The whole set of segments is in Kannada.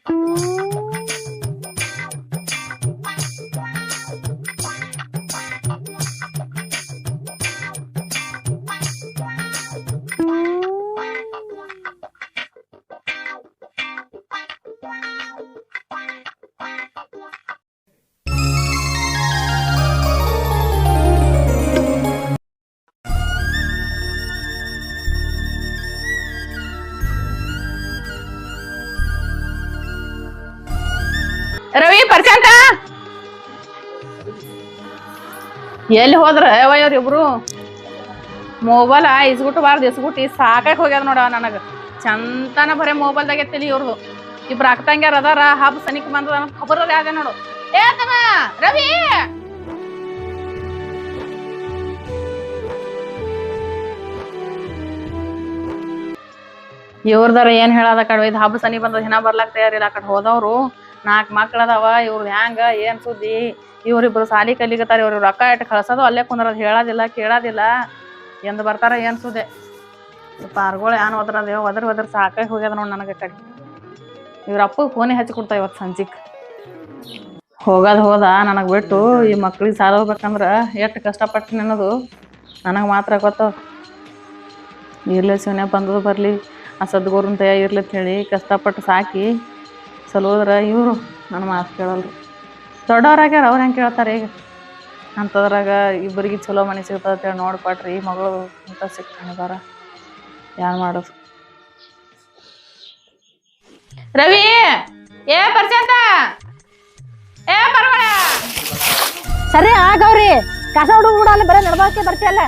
ರವಿ ಪರ್ಸಂತ ಎಲ್ಲಿ ಹೋದ್ರ ಇವ್ರ ಇಬ್ರು ಮೊಬೈಲ್ ಇಸ್ಗುಟ್ಟಿ ಸಾಕಾಗಿ ಹೋಗ್ಯಾರ ನೋಡ ನನಗ ಚಂತನ ಬರೇ ಮೊಬೈಲ್ದಾಗ ಎತ್ತಲಿ ಇವ್ರದು ಇಬ್ರು ಅಕ್ಕಂಗ್ಯಾರ ಅದಾರ ಹಬ್ಬ ಸನಿಕ್ ಬಂದದ ಅನ್ನೋದು ಖಬರ್ ಯಾವ್ದೆ ನೋಡು ಏ ತಮ್ಮ ರವಿ ಇವ್ರದಾರ ಏನ್ ಹೇಳದ ಕಡೆ ಇದು ಹಬ್ಬ ಸನಿ ಬಂದದ ಹಿನ ಬರ್ಲಾಕ್ ತಯಾರಿಲ್ಲ ಆ ಕಡೆ ಹೋದವ್ರು 4 ಮಕ್ಳ ಅದಾವ ಇವ್ರದ್ ಹ್ಯಾಂಗ ಏನ್ ಸುದ್ದಿ ಇವ್ರಿಬ್ರು ಸಾಲಿ ಕಲಿಗತ್ತಾರ ಇವ್ರ ರೊಕ್ಕ ಇಟ್ಟು ಕಳ್ಸೋದು ಅಲ್ಲೇ ಕುಂದ್ರದ್ ಹೇಳೋದಿಲ್ಲ ಕೇಳೋದಿಲ್ಲ ಎಂದ್ ಬರ್ತಾರ ಏನ್ ಸುದ್ದಿ ಪಾರ್ಗಳು ಏನ್ ಒದ್ರ ಸಾಕಾಗಿ ಹೋಗ್ಯದ ನೋಡ್ ನನಗ ಕಡೆ ಇವ್ರ ಅಪ್ಪಗ್ ಫೋನೇ ಹಚ್ಚಿ ಕೊಡ್ತಾ ಇವತ್ ಸಂಜಿಕ್ ಹೋದ ನನಗ್ ಬಿಟ್ಟು ಈ ಮಕ್ಳಿಗೆ ಸಾಲ ಹೋಗ್ಬೇಕಂದ್ರ ಎಷ್ಟು ಕಷ್ಟಪಟ್ಟು ಅನ್ನೋದು ನನಗ್ ಮಾತ್ರ ಗೊತ್ತವ ಇರ್ಲಿ ಶಿವನೇ ಬಂದದು ಬರ್ಲಿ ಆ ಸದ್ಗೋರನ್ ತಯ ಇರ್ಲಿ ಅಂತ ಹೇಳಿ ಕಷ್ಟಪಟ್ಟು ಸಾಕಿ ಸಲೋದ್ರ ಇವರು ನನ್ನ ಮಾತು ಕೇಳಲ್ರು ದೊಡ್ಡವ್ರಾಗ್ಯಾರ ಅವ್ರು ಹೆಂಗೆ ಕೇಳ್ತಾರೆ ಈಗ ಅಂಥದ್ರಾಗ ಇಬ್ಬರಿಗೆ ಚಲೋ ಮನೆ ಸಿಗ್ತದೆ ಅಂತೇಳಿ ನೋಡ್ಕೊಟ್ರಿ ಮಗಳು ಅಂತ ಸಿಕ್ಕಿದಾರ ಯಾರು ಮಾಡೋದು ರವಿ ಏ ಪರ್ಸಂತ ಏ ಪರವಳ ಸರಿ ಆಗವ್ರಿ ಕಸ ಹುಡುಗ ಕೂಡ ಅಲ್ಲಿ ಬರೀ ನಡ್ಬಾಕೆ ಬರ್ತಿಯಲ್ಲ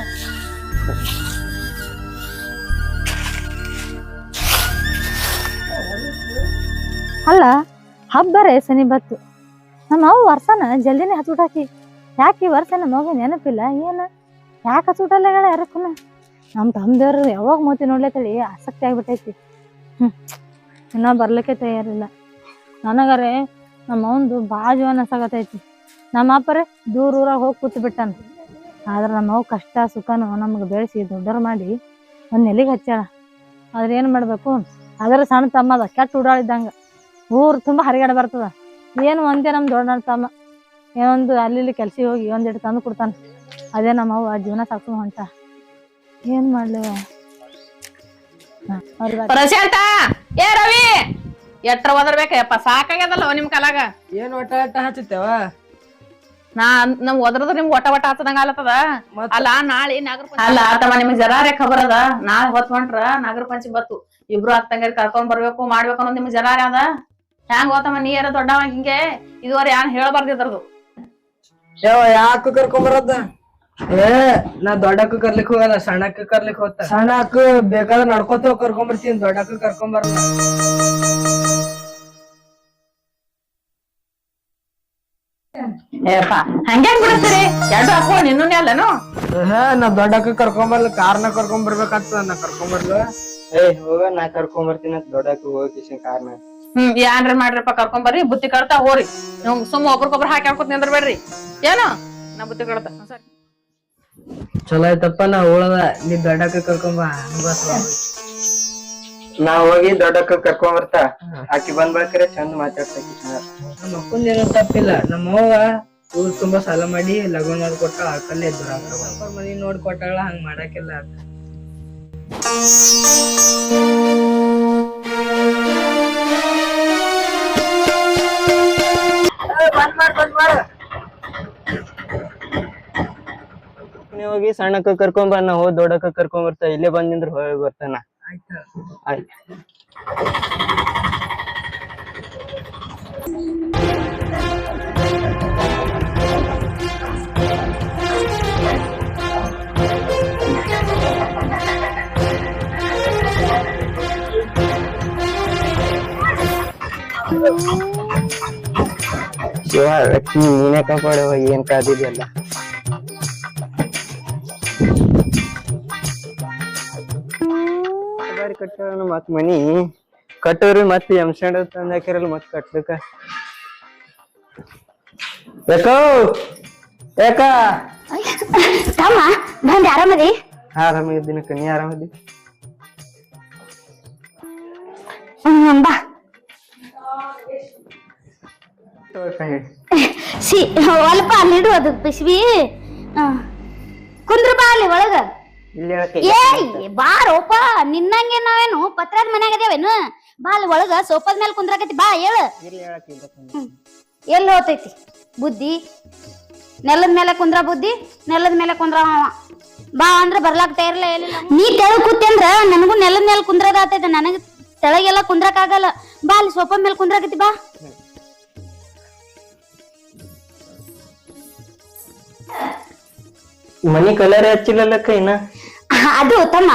ಅಲ್ಲ ಹಬ್ಬರೇ ಸನಿ ಬತ್ತು ನಮ್ಮ ಅವು ವರ್ಷನ ಜಲ್ದಿನೇ ಹಚ್ಬಿಟ್ಟಾಕಿ ಯಾಕೆ ಈ ವರ್ಷ ನಮ್ಮ ಮಗು ನೆನಪಿಲ್ಲ ಏನ ಯಾಕೆ ಹಚ್ಬಿಟ್ಟಲ್ಲ ಯಾರಕ್ಕೂ ನಮ್ಮ ತಮ್ಮದೇವ್ರು ಯಾವಾಗ ಮೋತಿ ನೋಡ್ಲತ್ತಳಿ ಆಸಕ್ತಿ ಆಗ್ಬಿಟ್ಟೈತಿ ಇನ್ನೂ ಬರ್ಲಿಕ್ಕೆ ತಯಾರಿಲ್ಲ ನನಗರೆ ನಮ್ಮ ಅವಂದು ಭಾಳ ಜೀವನ ಅನ್ಸಾಗತೈತಿ ನಮ್ಮ ಅಪ್ಪರೇ ದೂರ ಊರಾಗ ಹೋಗಿ ಕೂತು ಬಿಟ್ಟಾನ ಆದ್ರೆ ನಮ್ಮ ಅವು ಕಷ್ಟ ಸುಖನೂ ನಮ್ಗೆ ಬೆಳೆಸಿ ದೊಡ್ಡವ್ರು ಮಾಡಿ ಒಂದು ನೆಲೆಗೆ ಹಚ್ಚಾಳ ಆದ್ರೆ ಏನು ಮಾಡಬೇಕು ಅದರ ಸಣ್ಣ ತಮ್ಮದ ಕೆಟ್ಟ ಉಡಾಳಿದ್ದಂಗೆ ಊರು ತುಂಬ ಹರಿಗಾಡ ಬರ್ತದ ಏನು ಒಂದೇ ನಮ್ಮ ದೊಡ್ಡ ತಮ್ಮ ಏನೊಂದು ಅಲ್ಲಿ ಕೆಲ್ಸಿಗೆ ಹೋಗಿ ಒಂದೆರಡು ತಂದು ಕೊಡ್ತಾನೆ ಅದೇ ನಮ್ಮ ಅವ್ವ ಜೀವನ ಸಾಕು ಹೊಂಟ ಏನ್ ಮಾಡ್ಲಿ ಪ್ರಶಾಂತ ಏ ರವಿ ಎಟ್ರ ಒದರ್ಬೇಕಪ್ಪ ಸಾಕಾಗ್ಯದಲ್ಲ ನಿಮ್ ಕಾಲಾಗ ಏನ್ ಒಟ್ಟ ಹಚ್ಚತ್ತೇವ ನಮ್ ಒದ್ರದ ನಿಮ್ಗೆ ಒಟ ಹಚ್ಚದಂಗ ಆಲತ್ತದ ಅಲ್ಲ ನಾಳೆ ಅಲ್ಲ ತಮ್ಮ ನಿಮ್ಗೆ ಜರಾರೇ ಖಬರ್ ಅದ ನಾಳೆ ಹೊತ್ ಹೊಂಟ್ರ ನಾಗರ ಪಂಚಮಿ ಬತ್ತು ಇಬ್ರು ಅತ್ತಂಗಾರಿ ಕರ್ಕೊಂಡ್ ಬರ್ಬೇಕು ಮಾಡ್ಬೇಕು ಅನ್ನೋದು ನಿಮ್ಗೆ ಜರಾರ ಅದ ಹೆಂಗ್ ಹೋತಮ್ಮ ನೀ ಯಾರ ದೊಡ್ಡವ ಹಿಂಗೆ ಇದುವರೆ ಯಾನ್ ಹೇಳ್ಬಾರ್ದಿದ್ರದು ಯಾವ ಯಾಕ ಕರ್ಕೊಂಬರದ ಏ ನಾ ದೊಡ್ಡಕ್ಕ ಕರ್ಲಿಕ್ ಹೋಗಲ್ಲ ಸಣ್ಣಕ್ಕ ಕರ್ಲಿಕ್ ಹೋಗ್ತ ಸಣ್ಣಕ್ಕ ಬೇಕಾದ್ರೆ ನಡ್ಕೋತ ಕರ್ಕೊಂಬರ್ತೀನಿ ದೊಡ್ಡಕ್ಕ ಕರ್ಕೊಂಬರಲ್ಲ ಏಪ್ಪ ಹಂಗ್ಯಾಂಗ್ ಬಿಡ್ತೀರಿ ಎರಡು ಹಾಕೋ ನಿನ್ನೂ ಅಲ್ಲನು ನಾ ದೊಡ್ಡಕ್ಕ ಕರ್ಕೊಂಬರ್ಲ ಕಾರ್ನ ಕರ್ಕೊಂಬರ್ಬೇಕಾಗ್ತದ ನಾ ಕರ್ಕೊಂಬರ್ಲ ಹೋಗ ನಾ ಕರ್ಕೊಂಬರ್ತೀನಿ ದೊಡ್ಡಕ್ಕ ಹೋಗಿ ಕಾರ್ನ ಏನ್ರ ಮಾಡ್ರಪ್ಪ ಕರ್ಕೊಂಬರ್ರಿ ಬುತ್ತಿ ಕಳ್ತಾ ಹೋರಿ ಸುಮ್ಮ ಒಬ್ರಿಗೊಬ್ರು ಹಾಕಿ ಹಾಕೋತ್ ನಿಂದ್ರಬೇಡ್ರಿ ಏನು ನಾ ಬುತ್ತಿ ಕಳ್ತ ಚಲೋ ಆಯ್ತಪ್ಪ ನಾ ಹೋಳದ ನೀ ದೊಡ್ಡಕ್ಕ ಕರ್ಕೊಂಬ ನಾ ಹೋಗಿ ದೊಡ್ಡಕ್ಕ ಕರ್ಕೊಂಬರ್ತಾ ಆಕಿ ಬಂದ್ ಬಳಕರೆ ಚಂದ ಮಾತಾಡ್ತಾಕಿ ನಮ್ಮ ಅಪ್ಪಂದ ಏನೋ ತಪ್ಪಿಲ್ಲ ನಮ್ಮ ಅವ್ವ ಊರ್ ತುಂಬಾ ಸಾಲ ಮಾಡಿ ಲಗ್ನ ಮಾಡ್ಕೊಟ್ಟ ಆಕಲ್ಲೇ ಇದ್ರು ಮನಿ ನೋಡ್ಕೊಟ್ಟಾಳ ಹಂಗ ಮಾಡಾಕೆಲ್ಲ ನೀವ್ ಹೋಗಿ ಸಣ್ಣಕ್ಕ ಕರ್ಕೊಂಡ್ ಬಾ ನಾ ಹೋದ್ ದೊಡ್ಡಕ್ಕ ಕರ್ಕೊಂಡ್ ಬರ್ತಾ ಇಲ್ಲೇ ಬಂದಿಂದ್ರ ಹೊರಗೆ ಬರ್ತಾನ ಆಯ್ತು ಶಿವ ಲಕ್ಷ್ಮಿ ನೀನೇ ಕಾಪಾಡುವ ಏನ್ ಕಾದಿದೆಯಲ್ಲ ಕಟ್ಟ ಮತ್ ಮನಿ ಕಟ್ಟೋರಿ ಮತ್ ಎಂಸಂಡ್ ತಂದಾಕಿರಲ್ಲ ಮತ್ ಕಟ್ಲಕ್ಕ ಯಾಕ ತಮ್ಮ ಬಂದ್ ಆರಾಮದಿ ಆರಾಮಿದ್ದೀನಕ್ಕ ನೀ ಆರಾಮದಿ ಬಾ ಸಿ ಅಲ್ಪ ಅಲ್ಲಿಡು ಅದು ಪಿಸ್ವಿ ಕುಂದ್ರ ಬಾ ಅಲ್ಲಿ ಒಳಗ ಏ ಬಾರೋಪ ನಿನ್ನಂಗೆ ನಾವೇನು ಪತ್ರದ ಮನ್ಯಾಗ ಅದೇವೇನು ಬಾ ಅಲ್ಲಿ ಒಳಗ ಸೋಫಾದ ಮೇಲೆ ಕುಂದ್ರಾಕತಿ ಬಾ ಹೇಳ ಎಲ್ಲಿ ಹೋತೈತಿ ಬುದ್ಧಿ ನೆಲದ ಮೇಲೆ ಕುಂದ್ರ ಬುದ್ಧಿ ನೆಲದ ಮೇಲೆ ಕುಂದ್ರ ಬಾ ಅಂದ್ರ ಬರ್ಲಾಕ್ ತಯಾರಿಲ್ಲ ಏನಿಲ್ಲ ನೀ ತೆಳಗ್ ಕೂತಿ ಅಂದ್ರ ನನಗೂ ನೆಲದ ಮೇಲೆ ಕುಂದ್ರದ ಆತೈತೆ ನನಗ ತೆಳಗೆಲ್ಲ ಕುಂದ್ರಕ್ ಆಗಲ್ಲ ಬಾ ಅಲ್ಲಿ ಸೋಫಾ ಮೇಲೆ ಕುಂದ್ರಾಕತಿ ಬಾ ಮನಿ ಕಲರ್ ಹಚ್ಚಿಲ್ಲಕ್ಕ ಇನ್ನ ಅದು ತಮ್ಮ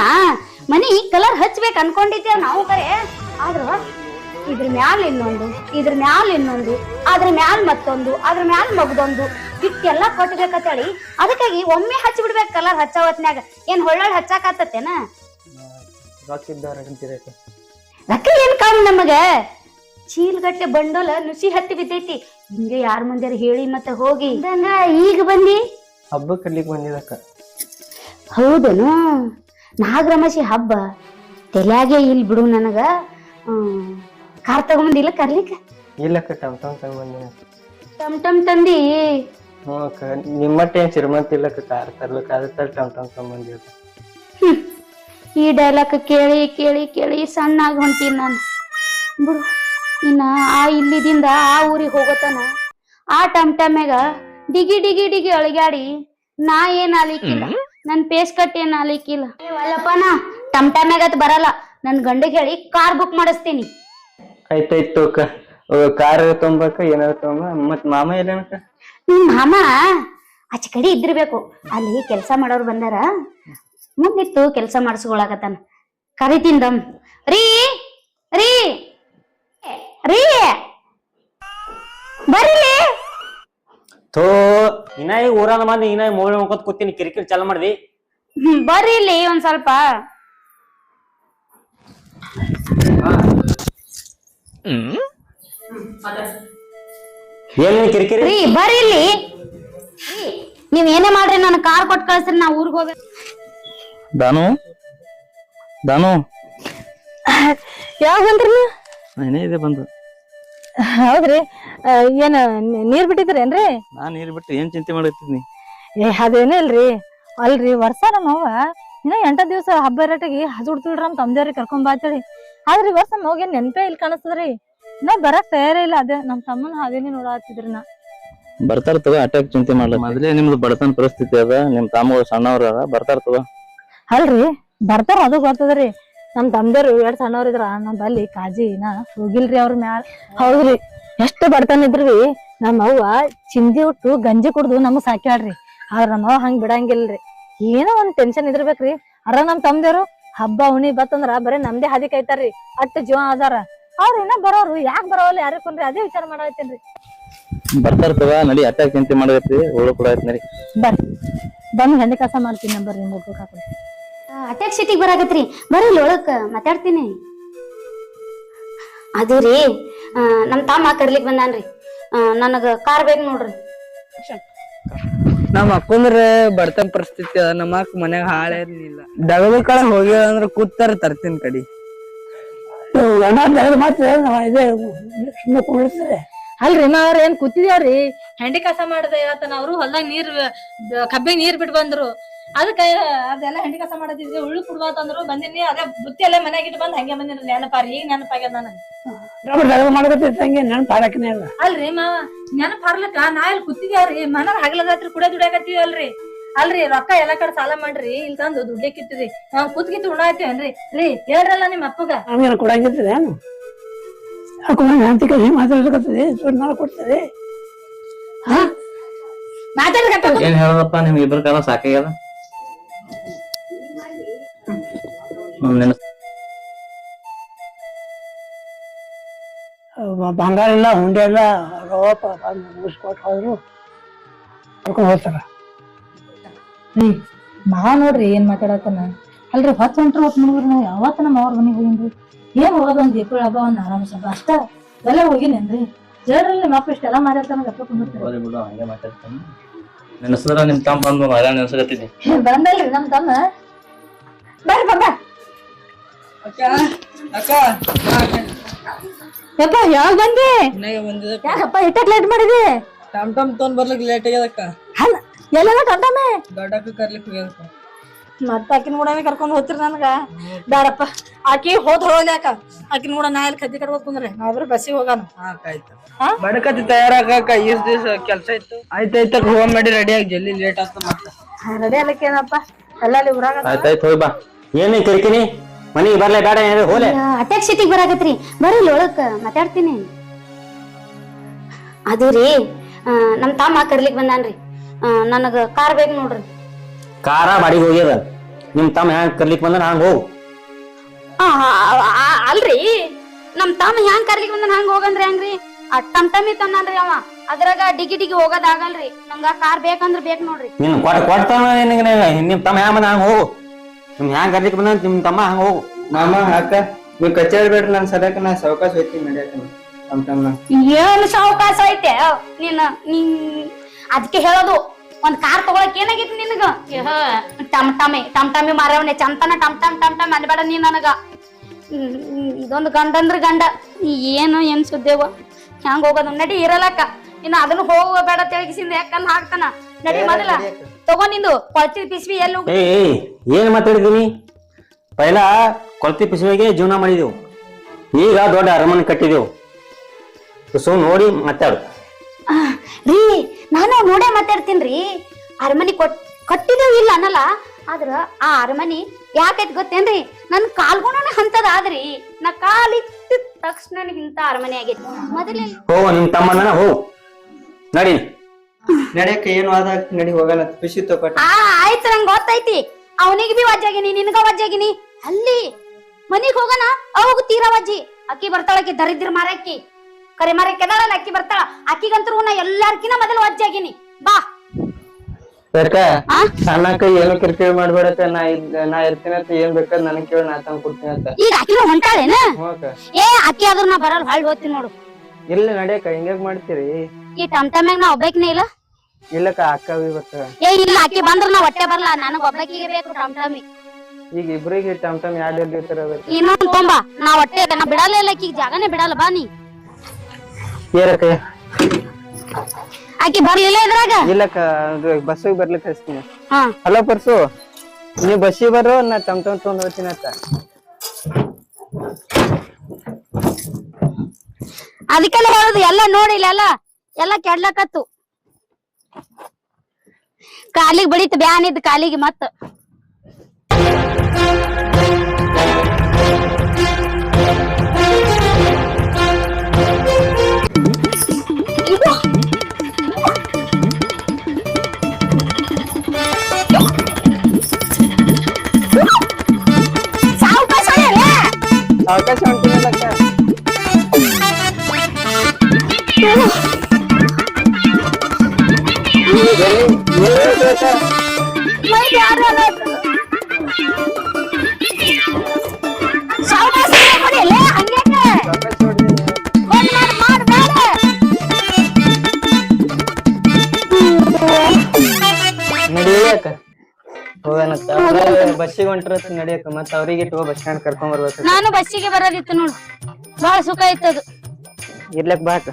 ಮನಿ ಕಲರ್ ಹಚ್ಬೇಕ್ ಅನ್ಕೊಂಡಿದ್ದೇವ್ ನಾವು ಕರೆ ಆದ್ರ ಇದ್ರ ಮ್ಯಾಲ ಇನ್ನೊಂದು ಇದ್ರ ಮ್ಯಾಲ ಇನ್ನೊಂದು ಅದ್ರ ಮ್ಯಾಲ ಮತ್ತೊಂದು ಅದ್ರ ಮ್ಯಾಲ ಮಗದೊಂದು ಇಟ್ಟೆಲ್ಲಾ ಕಟ್ಬೇಕಂತೇಳಿ ಅದಕ್ಕಾಗಿ ಒಮ್ಮೆ ಹಚ್ಚಿ ಬಿಡ್ಬೇಕು ಕಲರ್ ಹಚ್ಚ ಹೊತ್ನ್ಯಾಗ ಏನ್ ಹೊಳ್ಳೊಳ್ ಹಚ್ಚಾಕತ್ತೇನ ರೊಕ್ಕ ಏನ್ ಕಾಮ್ ನಮಗ ಚೀಲ್ಗಟ್ಟೆ ಬಂಡೋಲ ನುಸಿ ಹತ್ತಿ ಬಿದ್ದೈತಿ ಹಿಂಗೆ ಯಾರ ಮುಂದ್ಯಾರ ಹೇಳಿ ಮತ್ತೆ ಹೋಗಿ ಈಗ ಬಂದಿ ಹಬ್ಬ ಕರ್ಲಿಕ್ ಬಂದಿದಕ್ಕ ಹೌದನು ನಾಗರಮಸಿ ಹಬ್ಬ ತಲ್ಯಾಗೆ ಇಲ್ ಬಿಡು ನನಗ ಕಾರ್ ತಗೊಂಡಿಲ್ಲ ಕರ್ಲಿಕ್ಕ ಇಲ್ಲಕ್ಕ ಟಮ್ ತಗೊಂಡ್ ಟಮ್ ಟಮ್ ತಂದಿ ಹ್ಞೂ ಅಕ್ಕ ನಿಮ್ಮಟ್ಟೆ ಏನ್ ಶ್ರೀಮಂತ ಇಲ್ಲಕ್ಕ ಕಾರ್ ತರ್ಲಕ್ಕ ಅದಕ್ಕ ಟಮ್ ತಗೊಂಬಂದಿವ ಈ ಡೈಲಾಗ್ ಕೇಳಿ ಕೇಳಿ ಕೇಳಿ ಸಣ್ಣಾಗಿ ಹೊಂಟೀನಿ ನಾನು ಬಿಡು ಇನ್ನ ಆ ಇಲ್ಲಿದಿಂದ ಆ ಊರಿಗೆ ಹೋಗೋತನ ಆ ಟಮ್ ಟಮ್ಯಾಗ ಡಿಗಿ ಡಿಗಿ ಡಿಗಿ ಅಳಗ್ಯಾಡಿ ನಾ ಏನ್ ಆಲಿಕ್ಕಿಲ್ಲ ನನ್ ಪೇಸ್ ಕಟ್ ಏನ್ ಆಲಿಕ್ಕಿಲ್ಲ ಅಲ್ಲಪ್ಪನ ಟಮ್ ಟಮ್ಯಾಗತ್ ಬರಲ್ಲ ನನ್ ಗಂಡಗ್ ಹೇಳಿ ಕಾರ್ ಬುಕ್ ಮಾಡಿಸ್ತೀನಿ ಆಯ್ತಾಯ್ತು ಅಕ್ಕ ಕಾರ್ ತೊಂಬಕ್ಕ ಏನಾರ ತೊಗೊಂಬ ಮತ್ ಮಾಮ ಎಲ್ಲನಕ್ಕ ನಿಮ್ ಮಾಮ ಆಚೆ ಕಡೆ ಇದ್ದಿರ್ಬೇಕು ಅಲ್ಲಿ ಕೆಲ್ಸ ಮಾಡೋರು ಬಂದಾರ ಮುಂದಿತ್ತು ಕೆಲ್ಸ ಮಾಡಿಸ್ಕೊಳಕತ್ತಾನ ಕರಿತಿಂದಮ್ ರೀ ರೀ ರೀ ಬರ್ರಿ ಥೋ ಇನ್ನ ಈಗ ಊರಾನ ಮಂದಿ ಇನ್ನ ಮೊಬೈಲ್ ನೋಡ್ಕೊತ ಕೂತೀನಿ ಕಿರಿಕಿರಿ ಚಾಲು ಮಾಡ್ದಿ ಬರ್ರಿ ಇಲ್ಲಿ ಒಂದ್ ಸ್ವಲ್ಪ ಏನ್ ಕಿರಿಕಿರಿ ರೀ ಬರ್ರಿ ಇಲ್ಲಿ ನೀವ್ ಏನೇ ಮಾಡ್ರಿ ನಾನು ಕಾರ್ ಕೊಟ್ಟು ಕಳ್ಸ್ರಿ ನಾ ಊರ್ಗ್ ಹೋಗ್ಬೇಕು ದಾನು ದಾನು ಯಾವಾಗ ಬಂದ್ರಿ ಏನೇ ಇದೆ ಬಂದು ಹೌದ್ರಿ ಏನ ನೀರ್ ಬಿಟ್ಟಿದ್ರೇನ್ರಿ ನಾನ್ ನೀರ್ ಬಿಟ್ಟು ಏನ್ ಚಿಂತೆ ಮಾಡತ್ತಿದ್ನಿ ಅದೇನಿಲ್ರಿ ಅಲ್ರಿ ವರ್ಷ ನಮ್ಮವ್ವ ಇನ್ನ 8 ದಿವಸ ಹಬ್ಬ ಇರಟಿಗೆ ಹಸುಡ್ತಿಳ್ರ ನಮ್ ತಮ್ದೇವ್ರಿ ಕರ್ಕೊಂಡ್ ಬಾತೇಳಿ ಆದ್ರಿ ವರ್ಷ ನಮಗೇನ್ ನೆನಪೇ ಇಲ್ಲಿ ಕಾಣಿಸ್ತದ್ರಿ ನಾ ಬರಕ್ ತಯಾರೇ ಇಲ್ಲ ಅದೇ ನಮ್ ತಮ್ಮನ ಅದೇನಿ ನೋಡಾತಿದ್ರಿ ನಾ ಬರ್ತಾರ ತಗೋ ಅಟ್ಯಾಕ್ ಚಿಂತೆ ಮಾಡ್ಲ ಮೊದ್ಲೇ ನಿಮ್ದು ಬಡತನ ಪರಿಸ್ಥಿತಿ ಅದ ನಿಮ್ ತಮ್ಮಗಳು ಸಣ್ಣವ್ರ ಅದ ಬರ್ತಾರ ತಗೋ ಅಲ್ರಿ ಬರ್ತಾರ ಅದು ಗೊತ್ತದ್ರಿ ನಮ್ ತಮ್ದೇವ್ರು 2 ಸಣ್ಣವ್ರ ಇದ್ರ ನಮ್ ಬಲ್ಲಿ ಕಾಜಿನ ಹೋಗಿಲ್ರಿ ಅವ್ರ ಮ್ಯಾಲ ಹೌದ್ರಿ ಎಷ್ಟು ಬಡತನ ಇದ್ರಿ ನಮ್ಮ ಅವ್ವ ಚಿಂದಿ ಉಟ್ಟು ಗಂಜಿ ಕುಡ್ದು ನಮಗ್ ಸಾಕ್ಯಾಳ್ರಿ ಆದ್ರ ನಮ್ಮವ್ವ ಹಂಗ್ ಬಿಡಂಗಿಲ್ರಿ ಏನೋ ಒಂದ್ ಟೆನ್ಷನ್ ಇದ್ರಬೇಕ್ರಿ ಅರ ನಮ್ ತಮ್ದೇವ್ರು ಹಬ್ಬ ಉಣಿ ಬತ್ತಂದ್ರ ಬರೇ ನಮ್ದೇ ಹಾದಿ ಕಾಯ್ತಾರ್ರಿ ಅಟ್ಟ ಜೀವ ಅದಾರ ಅವ್ರ ಇನ್ನ ಬರೋರು ಯಾಕೆ ಬರೋಲ್ಲ ಯಾರಕ್ಕೊಂಡ್ರಿ ಅದೇ ವಿಚಾರ ಮಾಡತ್ತೇನ್ರಿ ಬರ್ತಾರ ತಗೋ ನಡಿ ಅಟ್ಯಾಕ್ ಚಿಂತೆ ಮಾಡತ್ತಿ ಒಳಗ್ ಕೂಡ ಆಯ್ತು ನಡಿ ಬರ್ರಿ ಬಂದ್ ಹೆಂಡಿ ಕಸ ಮಾಡ್ತೀನಿ ಬರ್ರಿ ಮುಗ್ಗು ಹಾಕೊಂಡು ಅಟ್ಯಾಕ್ ಸಿಟಿಗೆ ಬರಾಕತ್ರಿ ಬರ್ರಿ ಒಳಕ್ ಮಾತಾಡ್ತೀನಿ ಅದು ರೀ ನಮ್ ತಮ್ಮ ಕರ್ಲಿಕ್ ಬಂದಾನ್ರಿ ನನಗ ಕಾರ್ ಬೇಕು ನೋಡ್ರಿ ನಮ್ಮ ಅಕ್ಕಂದ್ರ ಬಡತನ ಪರಿಸ್ಥಿತಿ ಅದ ನಮ್ಮ ಅಕ್ಕ ಮನ್ಯಾಗ ಹಾಳೇನಿಲ್ಲ ದಗದ ಕಳ ಹೋಗಿ ಅಂದ್ರ ಕೂತಾರ ತರ್ತೀನಿ ಕಡಿ ಅಲ್ರಿ ಅವ್ರ ಏನ್ ಕೂತಿದೇವ್ರಿ ಹೆಂಡಿ ಕಸ ಮಾಡದ ಇವತ್ತನ ಅವ್ರು ಹೊಲ್ದಾಗ ನೀರ್ ಕಬ್ಬಿಗೆ ನೀರ್ ಬಿಟ್ಟು ಬಂದ್ರು ಅದಕ್ಕ ಅದೆಲ್ಲ ಹೆಂಡಿ ಕಸ ಮಾಡದಿದ್ರಿ ಉಳ್ಳು ಕುಡ್ಬಾತಂದ್ರು ಬಂದಿನಿ ಅದೇ ಬುತ್ತಿ ಎಲ್ಲ ಮನ್ಯಾಗ ಇಟ್ಟು ಬಂದ್ ಹಂಗೆ ಬಂದಿನಿ ನೆನಪಾರಿ ಈಗ ನೆನಪಾಗ್ಯದ ನನಗೆ ಅಲ್ರಿ ಮಾವ ನೆನಪ್ ಹರ್ಲಕ್ಕ ನಾ ಇಲ್ಲಿ ಕೂತಿದೇವ್ರಿ ಮನ ಹಗಲದಾತ್ರಿ ಕುಡ ದುಡಿಯಾಕತ್ತೀವಿ ಅಲ್ರಿ ರೊಕ್ಕ ಎಲ್ಲಾ ಕಡೆ ಸಾಲ ಮಾಡ್ರಿ ಇಲ್ಲಿ ತಂದು ದುಡ್ಲಿಕ್ಕಿಟ್ಟಿರಿ ನಾವ್ ಕೂತ್ಕಿತ್ತು ಉಣಾಯ್ತೇನ್ರಿ ರೀ ಹೇಳ್ರಲ್ಲ ನಿಮ್ ಅಪ್ಪಗ ಕೊಡಂಗಿದ್ರೆ ಮಾತಾಡ್ಸಕತ್ತದೆ ಕೊಡ್ತದೆ ಏನ್ ಹೇಳದಪ್ಪ ನಿಮ್ ಇಬ್ಬರ ಕಾಲ ಸಾಕಾಗ್ಯದ ಬಂಗಾರ ಇಲ್ಲ ಹುಂಡೆ ಎಲ್ಲ ರವಪ್ಪ ಮುಗಿಸ್ಕೊಟ್ಟು ಹೋದ್ರು ಕರ್ಕೊಂಡ್ ಹೋಗ್ತಾರ ರೀ ನಾವ್ ನೋಡ್ರಿ ಏನ್ ಮಾತಾಡತನ ಅಲ್ರಿ ಹೊತ್ತು ಹೊಂಟ್ರ ಹೊತ್ತು ಮುಗಿದ್ರಿ ನಾವ್ ಯಾವತ್ತ ನಮ್ಮ ಅವ್ರ ಮನೆಗೆ ಹೋಗಿನ್ರಿ ಏನ್ ಹೋಗೋದ್ ಒಂದ್ ದೀಪಾವಳಿ ಹಬ್ಬ ಒಂದ್ ಆರಾಮ ಸಭ ಅಷ್ಟ ಎಲ್ಲ ಹೋಗಿನೇನ್ರಿ ಹೇಳ್ರಿ ನಿಮ್ಮ ಅಪ್ಪ ಇಷ್ಟೆಲ್ಲ ಮಾತಾಡ್ತಾನ ಗಪ್ಪ ಕುಂದಿರ್ತಾರೆ ಬಿಡು ಹಂಗೆ ಮಾತಾಡ್ತಾನೆ ನೆನಸಿದ್ರ ನಿಮ್ ತಮ್ಮ ಬಂದು ಅದ ನೆನಸಕತ್ತಿದ್ದೆ ಬಂದಲ್ರಿ ನಮ್ ತಮ್ಮ ಬರ್ರಿ ಬಾಬಾ ಅಕ್ಕ ಯಪ್ಪ ಯಾವಾಗ ಬಂದಿ? ಬಂದಿದ್ದಕ್ಕ ಯಾಕಪ್ಪ ಇಟ್ಟಕ್ ಲೇಟ್ ಮಾಡಿದಿ? ಟಮ್ ಟಮ್ ತೊಗೊಂಡ್ ಬರ್ಲಿಕ್ ಲೇಟ್ ಆಗ್ಯದಕ್ಕ. ಅಲ್ಲ ಎಲ್ಲ ಟಂಟಮೆ ದೊಡ್ಡಕ್ಕ ಕರ್ಲಿಕ್ ಹೋಗ್ಯದಕ್ಕ. ಮತ್ತ ಆಕಿನ ಕೂಡ ಕರ್ಕೊಂಡ್ ಹೋಗ್ತಿರಿ ನನಗ ಬೇಡಪ್ಪ. ಆಕಿ ಹೋಗ್ಲಿ ಯಾಕ ಆಕಿನ ಕೂಡ ನಾ ಎಲ್ಲಿ ಕದ್ದಿ ಕಟ್ಕೋತ್ ಕುಂದ್ರೆ ನಾವಿಬ್ರು ಬಸ್ಸಿಗೆ ಹೋಗೋಣ. ಆಯ್ತು ಬಡಕತಿ ತಯಾರಾಗಕ್ಕ ಈಸ್ ದಿವ್ಸ ಕೆಲ್ಸ ಇತ್ತು. ಆಯ್ತಾಯ್ತಕ್ಕ ಹೋಗ್ ಮಾಡಿ ರೆಡಿ ಆಗಿ ಜಲ್ದಿ ಲೇಟ್ ಆಗ್ತ ಮತ್ತ. ರೆಡಿ ಆಗ್ಲಿಕ್ಕೆ ಏನಪ್ಪ ಎಲ್ಲ ಅಲ್ಲಿ ಊರಾಗ ಆಯ್ತಾಯ್ತು ಹೋಯ್ ಬಾ. ಏನ್ ಕಿರಿಕಿನಿ ಮನಿಗೆ ಬರ್ಲೇ ಬೇಡ ಏನಾದ್ರು ಹೋಲೆ. ಅಟ್ಯಾಕ್ ಸಿಟಿಗೆ ಬರಾಕತ್ರಿ ಬರ್ರಿ ಒಳಕ್ ಮಾತಾಡ್ತೀನಿ. ಅದು ರೀ ನಮ್ ತಮ್ಮ ಕರ್ಲಿಕ್ ಬಂದಾನ್ರಿ. ನನಗ ಕಾರ್ ಬೇಕು ನೋಡ್ರಿ. ಕಾರ ಬಾಡಿಗೆ ಹೋಗ್ಯದ. ನಿಮ್ ತಮ್ಮ ಹ್ಯಾಂಗ ಕರ್ಲಿಕ್ ಬಂದ ಹಂಗ ಹೋಗ್. ಅಲ್ರಿ ನಮ್ ತಮ್ಮ ಹ್ಯಾಂಗ್ ಕರ್ಲಿಕ್ ಬಂದನ್ ಹಂಗ ಹೋಗಂದ್ರಿ ಹೆಂಗ್ರಿ? ಟಮ್ ಟಮಿ ತಂದನ್ರಿ ಅವ. ಅದ್ರಾಗ ಡಿಗಿ ಹೋಗೋದ್ ಆಗಲ್ರಿ. ನಮ್ಗ ಕಾರ್ ಬೇಕಂದ್ರ ಬೇಕ್ ನೋಡ್ರಿ. ನಿನ್ ಕೊಡ್ತಾನ ನಿಮ್ ತಮ್ಮ ಹ್ಯಾಂಗ ಬಂದ ಹಂಗ ಹೋಗು. ನಿಮ್ ಹ್ಯಾಂಗ ಕರ್ಲಿಕ್ ಬಂದ ನಿಮ್ ತಮ್ಮ ಹಂಗ ಹೋಗು. ಮಾಮ ಅಕ್ಕ ನೀವ್ ಕಚೇರಿ ಬೇಡ್ರಿ ನನ್ ಸಲಕ ನಾ ಸಾವಕಾಶ ಹೋಯ್ತೀನಿ ನಡಿಯಕ್ಕ. ಟಮ್ ಟಮ್ ಏನ್ ಸಾವಕಾಶ ಐತೆ ನೀನ್ ಅದಕ್ಕೆ ಹೇಳೋದು. ಒಂದ್ ಕಾರ್ ತಗೊಳಕ್ ಏನಾಗೈತಿ ನಿನಗ? ಟಮ್ ಟಮಿ ಮಾರವನೆ ಚಂತನ ಟಮ್ ಟಮ್ ಅನ್ಬೇಡ ನೀ ನನಗ. ಇದೊಂದು ಗಂಡ ಅಂದ್ರ ಗಂಡ. ಏನ್ ಸುದ್ದೇವ ಹೆಂಗ್ ಹೋಗೋದು ನಡಿ ಇರಲಕ್ಕ. ಇನ್ನು ಅದನ್ನು ಹೋಗಬೇಡ ತೆಳಗಿಸಿಂದ ಯಾಕಂದ್ ಹಾಕ್ತಾನ. ನಡಿ ಮೊದಲ ತಗೊಂಡಿಂದು ಕೊಳ್ತಿ ಪಿಸ್ವಿ ಎಲ್ಲಿ ಹೋಗ. ಏನ್ ಮಾತಾಡಿದೀನಿ? ಪೈಲ ಕೊಳ್ತಿ ಪಿಸುವಿಗೆ ಜೀವನ ಮಾಡಿದೆವು. ಈಗ ದೊಡ್ಡ ಅರಮನೆ ಕಟ್ಟಿದೆವು. ಸೊ ನೋಡಿ ಮಾತಾಡು. ರೀ ನಾನು ನೋಡೇ ಮಾತಾಡ್ತೀನ್ರಿ. ಅರಮನಿ ಕಟ್ಟಿದೇವ್ ಇಲ್ಲ ಅನ್ನಲ್ಲ. ಆದ್ರ ಆ ಅರಮನಿ ಯಾಕೈತ್ ಗೊತ್ತೇನ್ರಿ? ನನ್ ಕಾಲ್ಗುಣ ಹಂತದ ಆದ್ರಿ. ನಾ ಕಾಲಿಟ್ಟ ತಕ್ಷಣ ಇಂತ ಅರಮನೆ ಆಗೈತಿ. ಮೊದಲೇ ಹೋ ನಿಮ್ ತಮ್ಮನ ಹೋಗ್ ನಡಿ. ನಡಿಯಕ್ಕ ಏನು ಆದ ನಡಿ ಹೋಗೋಣ. ಖುಷಿ ತಗೊಟ್ಟ ಆಯ್ತು ನಂಗೆ ಗೊತ್ತೈತಿ. ಅವನಿಗೆ ಬಿ ವಜ್ಜಾಗಿನಿ ನಿನಗ ವಜ್ಜಾಗಿನಿ. ಅಲ್ಲಿ ಮನಿಗ್ ಹೋಗೋಣ. ಅವಾಗ ತೀರಾ ವಜ್ಜಿ. ಅಕ್ಕಿ ಬರ್ತಾಳಕಿ ದರಿದ್ರ ಮಾರಕ್ಕಿ ಕರೆ ಮಾರಕ್ಕೆ ಅದಾಳಲ್ಲ ಅಕ್ಕಿ ಬರ್ತಾಳ. ಅಕ್ಕಿಗಂತರೂ ನಾ ಎಲ್ಲಾರ್ಕಿನ ಮೊದಲು ವಜ್ಜಾಗಿನಿ. ಬಾ ಸಣ್ಣಕ್ಕ ಏನು ಕಿರಿಕಿರಿ ಮಾಡ್ಬೇಡಕ್ಕ. ನಾ ಇರ್ತೀನಿ ಅಂತ ಏನ್ ಬೇಕಾದ್ ನನಗ್ ಕೇಳಿ ನಾ ತಂದ್ ಕೊಡ್ತೀನಿ ಅಂತ. ಈಗ ಅಕ್ಕಿನ ಹೊಂಟಾಳೇನ? ಅಕ್ಕಿ ಆದ್ರೂ ನಾ ಬರಲ್ ಹೊಳ್ ಹೋಗ್ತೀನಿ ನೋಡು. ಇಲ್ಲ ನಡಿಯಕ್ಕ ಹಿಂಗ್ಯಾಕ್ ಮಾಡ್ತೀರಿ? ಈ ಟಮ್ ಟಮ್ಯಾಗ ನಾ ಒಬ್ಬಾಕಿನೇ ಇಲ್ಲ. ಇಲ್ಲಕ್ಕ ಅಕ್ಕ ಬರ್ತಾಳ. ಇಲ್ಲ ಅಕ್ಕಿ ಬಂದ್ರ ನಾ ಹೊಟ್ಟೆ ಬರ್ಲ. ನನಗ್ ಒಬ್ಬಾಕಿಗೆ ಬೇಕು ಟಮ್ ಟಮಿ. ಈಗ ಇಬ್ರಿಗೆ ಟಮ್ ಟಮ್ ಯಾರು ಇರ್ತಾರ? ಇನ್ನೊಂದ್ ತೊಂಬ. ನಾ ಹೊಟ್ಟೆ ನಾ ಬಿಡಲ್ಲ ಇಲ್ಲ. ಅಕ್ಕಿಗೆ ಜಾಗನೇ ಬಿಡಲ್ಲ. ಬಾ ನೀ ಏರಕ್ಕ ಆಕಿ ಬರ್ಲಿಲ್ಲ ಇದ್ರಾಗ. ಇಲ್ಲಕ್ಕ ಬಸ್ಸಿಗೆ ಬರ್ಲಿಕ್ಕೆ ಹಚ್ತೀನಿ. ಹಾ ಹಲೋ ಪರ್ಸು ನೀವ್ ಬಸ್ಸಿಗೆ ಬರೋ ನಾ ಟಮ್ ಟಮ್ ತೊಗೊಂಡ್ ಹೋಗ್ತೀನಿ ಅಂತ. ಅದಕ್ಕೆಲ್ಲ ಹೇಳುದು ಎಲ್ಲ ನೋಡಿಲ್ಲ ಎಲ್ಲ ಕೆಡ್ಲಕತ್ತು. ಕಾಲಿಗೆ ಬಡಿತ ಬ್ಯಾನಿದ್ ಕಾಲಿಗೆ ಮತ್ತ. ಅವಕಾಶ ಹೊಂಟಿಲ್ಲಕ್ಕ. ನಡಿಯಕ್ಕ ಹೋಗೋಣಕ್ಕ. ಬಸ್ಸಿಗೆ ಹೊಂಟಿರತ್ ನಡಿಯಕ್ಕ. ಮತ್ತ ಅವ್ರಿಗೆ ಇಟ್ಟು ಬಸ್ ಸ್ಟ್ಯಾಂಡ್ ಕರ್ಕೊಂಡ್ ಬರ್ಬೇಕು. ನಾನು ಬಸ್ಸಿಗೆ ಬರೋದಿತ್ತು ನೋಡು. ಬಹಳ ಸುಖ ಇತ್ತದು. ಇರ್ಲಕ್ ಬಾಕ.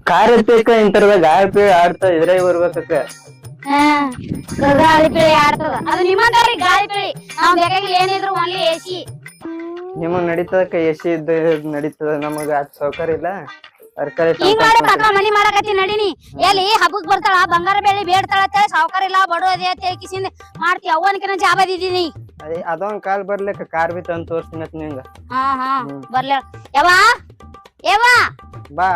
ಕಾರ್ ಇರ್ಬೇಕ ಇಂತರ್ದ ಗಾಳಿ ಪೀಳಿ ಆಡ್ತಾ ಇದ್ರಾಗ ಬರ್ಬೇಕಕ್ಕ. ಗಾಳಿ ಪೀಳಿ ಆಡ್ತದ. ಅದು ನಿಮ್ಮಂದ್ರಿ ಗಾಳಿ ಪೀಳಿ. ನಾವ್ ಬೇಕಾಗಿಲ್ಲ ಏನಿದ್ರು ಒನ್ಲಿ ಎಸಿ. ನಿಮಗ್ ನಡೀತದಕ್ಕ ಎಸಿ ಇದ್ದ ನಡೀತದ. ನಮಗ ಅದ್ ಸೌಕರ್ಯ ಇಲ್ಲ. ಹಿಂಗ್ ಮಾಡ್ಬೇಕ ಮನಿ ಮಾಡಕತ್ತಿ ನಡಿನಿ. ಎಲ್ಲಿ ಹಬ್ಬಕ್ ಬರ್ತಾಳ ಬಂಗಾರ ಬೆಳ್ಳಿ ಬೇಡ್ತಾಳ ಅಂತೇಳಿ ಸಾವುಕಾರ ಇಲ್ಲ ಬಡವ ಅದೇ ಅಂತ ಕಿಸಿಂದ ಮಾಡ್ತಿ. ಅವ್ವನಕಿನ ಜಾಬದಿದ್ದೀನಿ. ಅದೇ ಅದೊಂದ್ ಕಾಲ್ ಬರ್ಲಿಕ್ಕ ಕಾರ್ ಬಿ ತಂದ್ ತೋರ್ಸ್ತೀನಿ ನಿಂಗ. ಹಾ ಬರ್ಲ ಯವ್ವ ಯವ್ವ ಬಾ